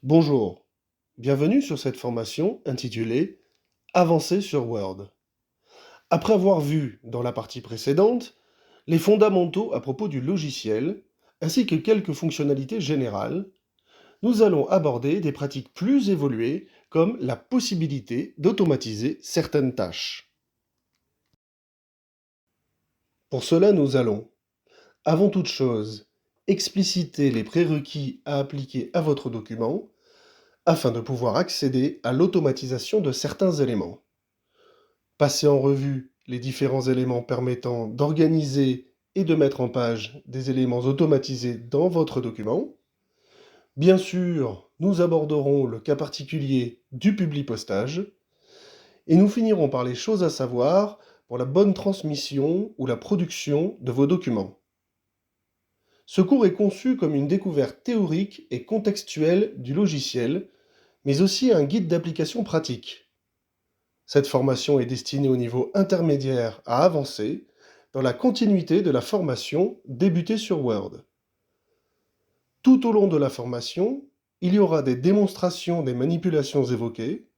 Bonjour, bienvenue sur cette formation intitulée Avancer sur Word. Après avoir vu dans la partie précédente les fondamentaux à propos du logiciel, ainsi que quelques fonctionnalités générales, nous allons aborder des pratiques plus évoluées comme la possibilité d'automatiser certaines tâches. Pour cela, nous allons, avant toute chose, expliciter les prérequis à appliquer à votre document afin de pouvoir accéder à l'automatisation de certains éléments. Passer en revue les différents éléments permettant d'organiser et de mettre en page des éléments automatisés dans votre document. Bien sûr, nous aborderons le cas particulier du publipostage et nous finirons par les choses à savoir pour la bonne transmission ou la production de vos documents. Ce cours est conçu comme une découverte théorique et contextuelle du logiciel, mais aussi un guide d'application pratique. Cette formation est destinée au niveau intermédiaire à avancé, dans la continuité de la formation débutée sur Word. Tout au long de la formation, il y aura des démonstrations des manipulations évoquées,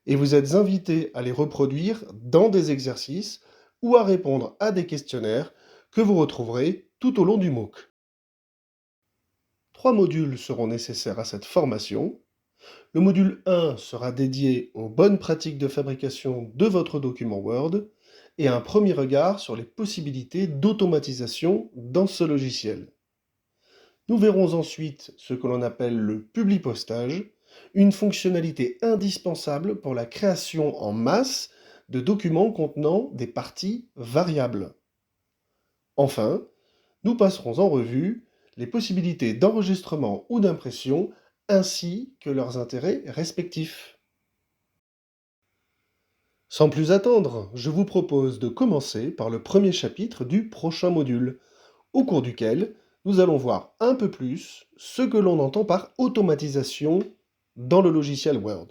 et vous êtes invités à les reproduire dans des exercices ou à répondre à des questionnaires que vous retrouverez tout au long du MOOC. 3 modules seront nécessaires à cette formation. Le module 1 sera dédié aux bonnes pratiques de fabrication de votre document Word et un premier regard sur les possibilités d'automatisation dans ce logiciel. Nous verrons ensuite ce que l'on appelle le publipostage, une fonctionnalité indispensable pour la création en masse de documents contenant des parties variables. Enfin, nous passerons en revue les possibilités d'enregistrement ou d'impression ainsi que leurs intérêts respectifs. Sans plus attendre, je vous propose de commencer par le premier chapitre du prochain module, au cours duquel nous allons voir un peu plus ce que l'on entend par automatisation dans le logiciel Word.